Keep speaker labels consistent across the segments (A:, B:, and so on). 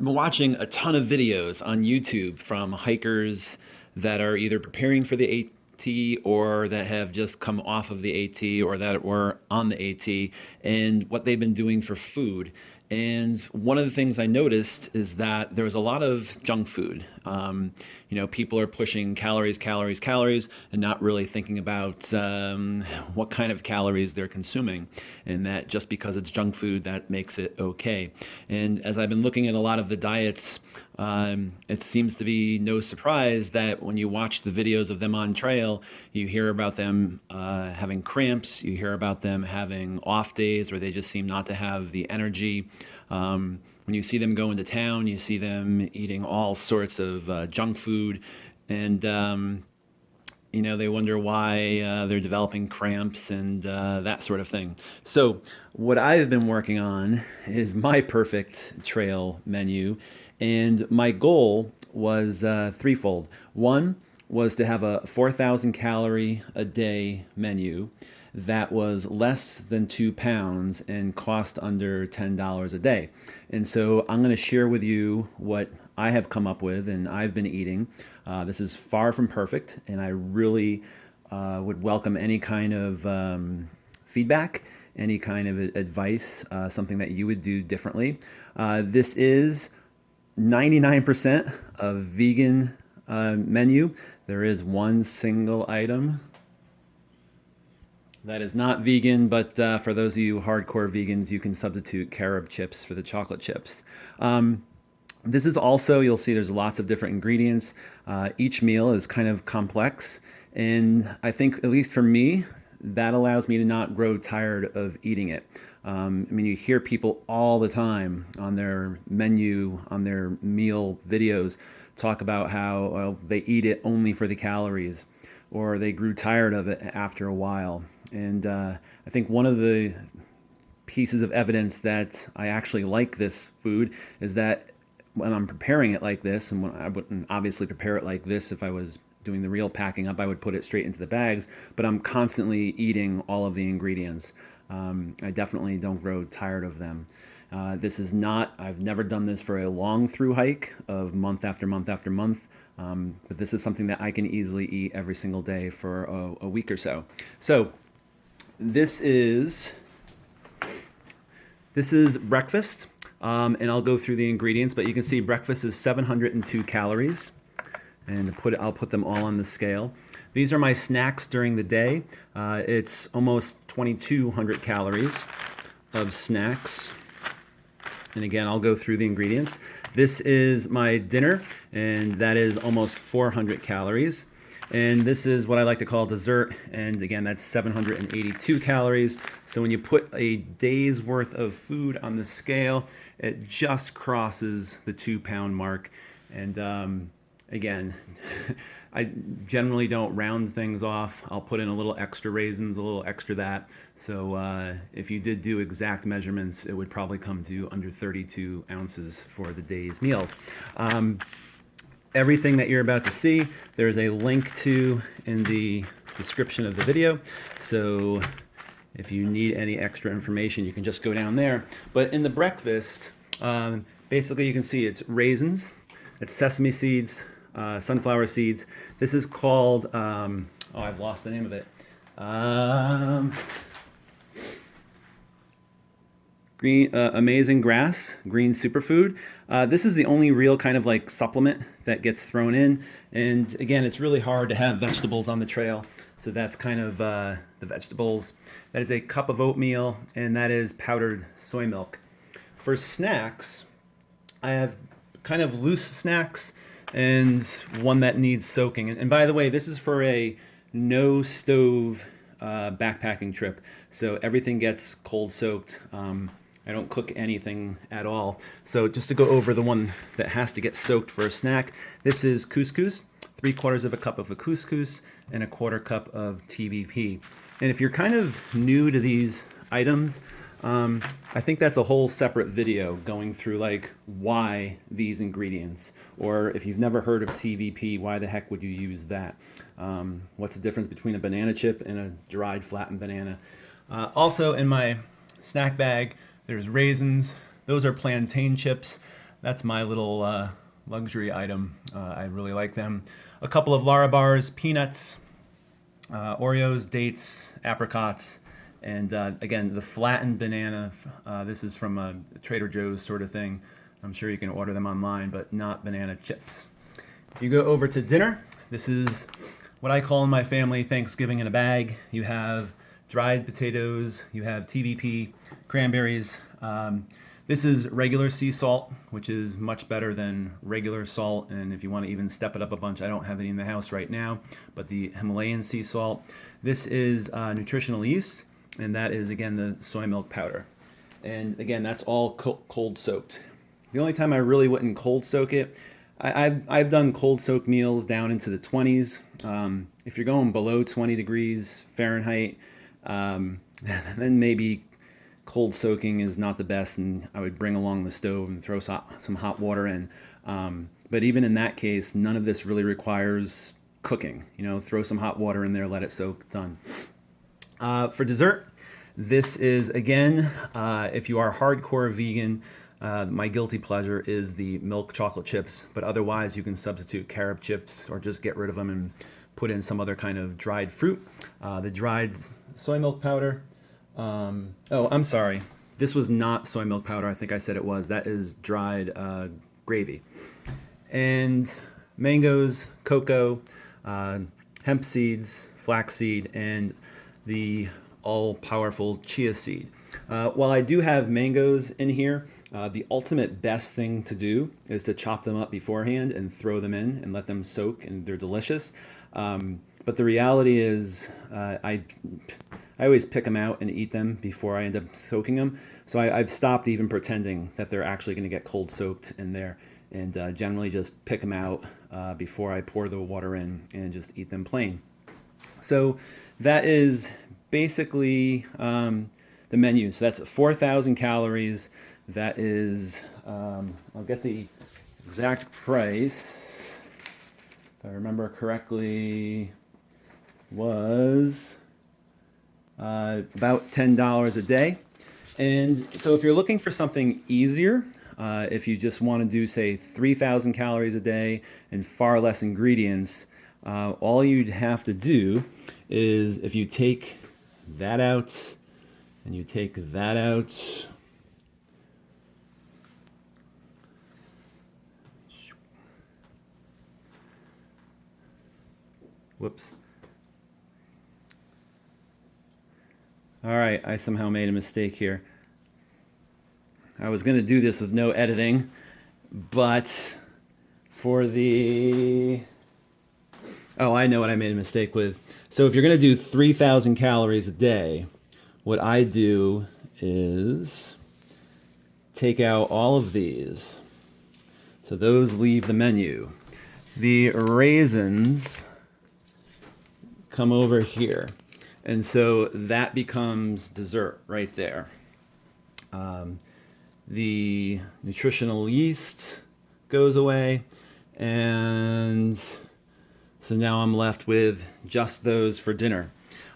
A: I've been watching a ton of videos on YouTube from hikers that are either preparing for the AT or that have just come off of the AT or that were on the AT and what they've been doing for food. And one of the things I noticed is that there was a lot of junk food. People are pushing calories, calories, calories, and not really thinking about what kind of calories they're consuming. And that just because it's junk food, that makes it okay. And as I've been looking at a lot of the diets, it seems to be no surprise that when you watch the videos of them on trail, you hear about them having cramps, you hear about them having off days where they just seem not to have the energy. When you see them go into town, you see them eating all sorts of junk food, and they wonder why they're developing cramps and that sort of thing. So, what I've been working on is my perfect trail menu, and my goal was threefold. One was to have a 4,000 calorie a day menu that was less than 2 pounds and cost under $10 a day. And so I'm going to share with you what I have come up with and I've been eating. This is far from perfect, and I really would welcome any kind of feedback, any kind of advice, something that you would do differently. This is 99% of vegan menu. There is one single item that is not vegan, but for those of you hardcore vegans, you can substitute carob chips for the chocolate chips. This is also, you'll see there's lots of different ingredients. Each meal is kind of complex, and I think, at least for me, that allows me to not grow tired of eating it. You hear people all the time on their menu, on their meal videos, talk about how they eat it only for the calories, or they grew tired of it after a while. And I think one of the pieces of evidence that I actually like this food is that when I'm preparing it like this, and when I wouldn't obviously prepare it like this if I was doing the real packing up, I would put it straight into the bags, but I'm constantly eating all of the ingredients. I definitely don't grow tired of them. I've never done this for a long through hike of month after month after month. But this is something that I can easily eat every single day for a week or so. So this is breakfast, and I'll go through the ingredients, but you can see breakfast is 702 calories, and I'll put them all on the scale. These are my snacks during the day. It's almost 2,200 calories of snacks. And again, I'll go through the ingredients. This is my dinner, and that is almost 400 calories. And this is what I like to call dessert, and again, that's 782 calories. So when you put a day's worth of food on the scale, it just crosses the 2 pound mark. And again, I generally don't round things off. I'll put in a little extra raisins, a little extra that. So if you did do exact measurements, it would probably come to under 32 ounces for the day's meals. Everything that you're about to see, there's a link to in the description of the video. So if you need any extra information, you can just go down there. But in the breakfast, basically you can see it's raisins, it's sesame seeds, sunflower seeds. This is called, I've lost the name of it. Amazing Grass, green superfood. This is the only real kind of like supplement that gets thrown in. And again, it's really hard to have vegetables on the trail. So that's kind of the vegetables. That is a cup of oatmeal, and that is powdered soy milk. For snacks, I have kind of loose snacks and one that needs soaking. And by the way, this is for a no stove backpacking trip. So everything gets cold soaked. I don't cook anything at all. So just to go over the one that has to get soaked for a snack, this is couscous, 3/4 of a cup of a couscous, and 1/4 cup of TVP. And if you're kind of new to these items, I think that's a whole separate video going through like why these ingredients, or if you've never heard of TVP, why the heck would you use that? What's the difference between a banana chip and a dried flattened banana? Also in my snack bag, there's raisins. Those are plantain chips. That's my little luxury item. I really like them. A couple of Lara bars, peanuts, Oreos, dates, apricots, and again, the flattened banana. This is from a Trader Joe's sort of thing. I'm sure you can order them online, but not banana chips. If you go over to dinner, this is what I call in my family Thanksgiving in a bag. You have dried potatoes, you have TVP, cranberries. This is regular sea salt, which is much better than regular salt. And if you want to even step it up a bunch, I don't have any in the house right now, but the Himalayan sea salt. This is nutritional yeast, and that is, again, the soy milk powder. And again, that's all cold soaked. The only time I really wouldn't cold soak it, I've done cold soak meals down into the 20s. If you're going below 20 degrees Fahrenheit, then maybe cold soaking is not the best, and I would bring along the stove and throw some hot water in. But even in that case, none of this really requires cooking. Throw some hot water in there, let it soak, done. For dessert, this is, again, if you are hardcore vegan, my guilty pleasure is the milk chocolate chips, but otherwise you can substitute carob chips or just get rid of them and put in some other kind of dried fruit. The dried soy milk powder. Oh, I'm sorry. This was not soy milk powder. I think I said it was. That is dried gravy. And mangoes, cocoa, hemp seeds, flaxseed, and the all-powerful chia seed. While I do have mangoes in here, the ultimate best thing to do is to chop them up beforehand and throw them in and let them soak, and they're delicious. But the reality is I always pick them out and eat them before I end up soaking them. So I've stopped even pretending that they're actually going to get cold soaked in there, and generally just pick them out before I pour the water in and just eat them plain. So that is basically the menu. So that's 4,000 calories. That is, I'll get the exact price, if I remember correctly, was about $10 a day. And so if you're looking for something easier, if you just want to do, say, 3,000 calories a day and far less ingredients, all you'd have to do is, if you take that out and you take that out, whoops. All right, I somehow made a mistake here. I was going to do this with no editing, but for the... Oh, I know what I made a mistake with. So if you're going to do 3,000 calories a day, what I do is take out all of these. So those leave the menu. The raisins come over here. And so that becomes dessert right there. The nutritional yeast goes away, and so now I'm left with just those for dinner.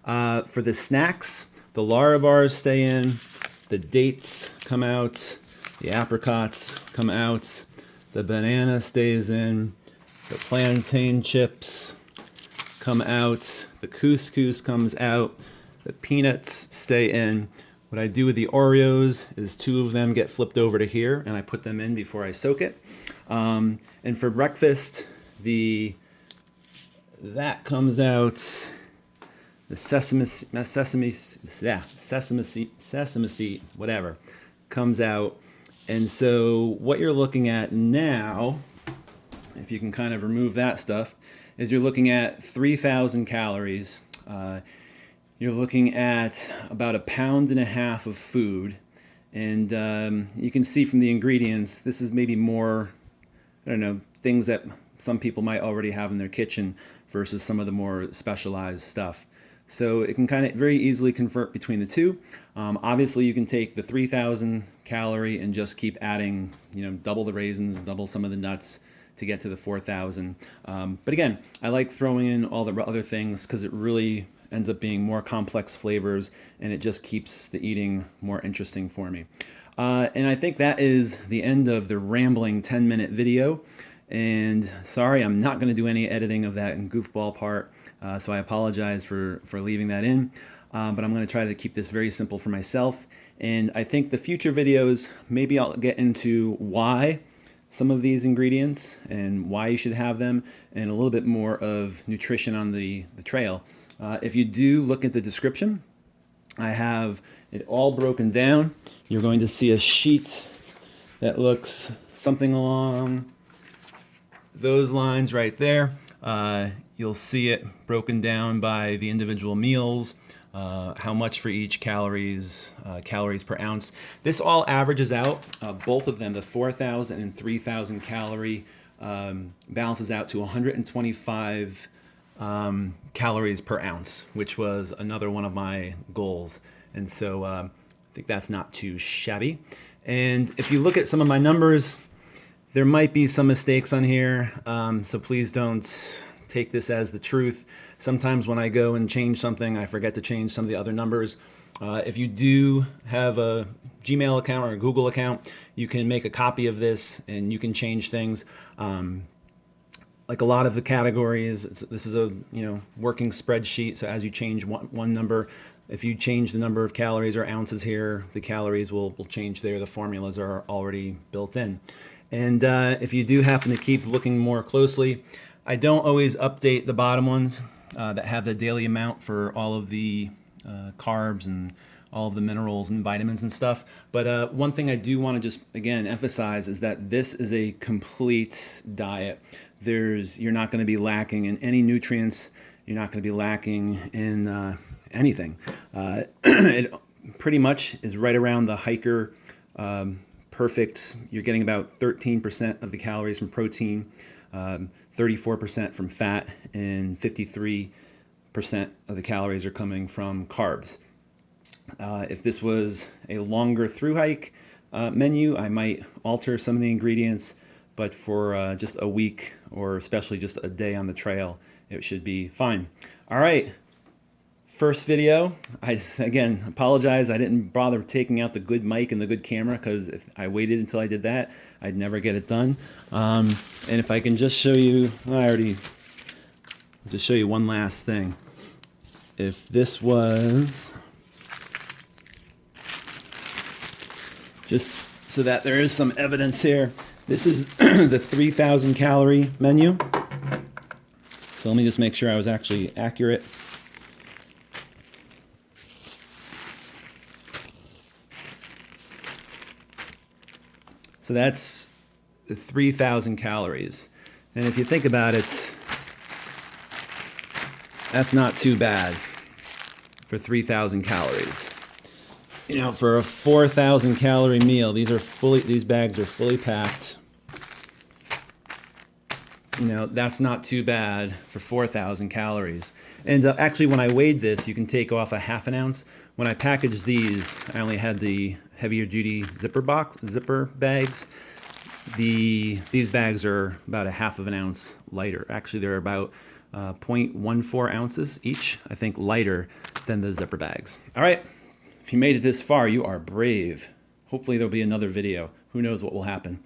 A: For the snacks, the Lara bars stay in, the dates come out, the apricots come out, the banana stays in, the plantain chips come out, the couscous comes out, the peanuts stay in. What I do with the Oreos is 2 of them get flipped over to here, and I put them in before I soak it. And for breakfast, that comes out, the sesame seed, whatever, comes out. And so what you're looking at now, if you can kind of remove that stuff, is you're looking at 3,000 calories. You're looking at about 1.5 pounds of food. And you can see from the ingredients, this is maybe more, I don't know, things that some people might already have in their kitchen versus some of the more specialized stuff. So it can kind of very easily convert between the two. Obviously, you can take the 3,000 calorie and just keep adding, double the raisins, double some of the nuts to get to the 4,000. But again, I like throwing in all the other things because it really ends up being more complex flavors, and it just keeps the eating more interesting for me. And I think that is the end of the rambling 10-minute video. And sorry, I'm not going to do any editing of that goofball part, so I apologize for leaving that in. But I'm going to try to keep this very simple for myself. And I think the future videos, maybe I'll get into why some of these ingredients and why you should have them, and a little bit more of nutrition on the trail. If you do look at the description, I have it all broken down. You're going to see a sheet that looks something along those lines right there. You'll see it broken down by the individual meals, how much for each calories per ounce. This all averages out, both of them, the 4,000 and 3,000 calorie balances out to 125 calories per ounce, which was another one of my goals. And so I think that's not too shabby. And if you look at some of my numbers, there might be some mistakes on here, so please don't take this as the truth. Sometimes when I go and change something, I forget to change some of the other numbers. If you do have a Gmail account or a Google account, you can make a copy of this and you can change things. Like a lot of the categories, this is a working spreadsheet, so as you change one number, if you change the number of calories or ounces here, the calories will change there. The formulas are already built in. And if you do happen to keep looking more closely, I don't always update the bottom ones that have the daily amount for all of the carbs and all of the minerals and vitamins and stuff. But one thing I do want to just, again, emphasize is that this is a complete diet. You're not going to be lacking in any nutrients. You're not going to be lacking in anything. It pretty much is right around the hiker perfect. You're getting about 13% of the calories from protein, 34% from fat, and 53% of the calories are coming from carbs. If this was a longer through hike menu, I might alter some of the ingredients, but for just a week or especially just a day on the trail, it should be fine. All right. First video, I again apologize. I didn't bother taking out the good mic and the good camera, because if I waited until I did that, I'd never get it done. And if I can just show you, just show you one last thing. If this was, just so that there is some evidence here, this is the 3,000 calorie menu. So let me just make sure I was actually accurate. So that's the 3,000 calories. And if you think about it, that's not too bad for 3,000 calories. For a 4,000 calorie meal, these bags are fully packed. That's not too bad for 4,000 calories. And actually, when I weighed this, you can take off a half an ounce. When I packaged these, I only had the heavier duty zipper bags. These bags are about a half of an ounce lighter. Actually, they're about 0.14 ounces each, I think, lighter than the zipper bags. All right, if you made it this far, you are brave. Hopefully there'll be another video. Who knows what will happen.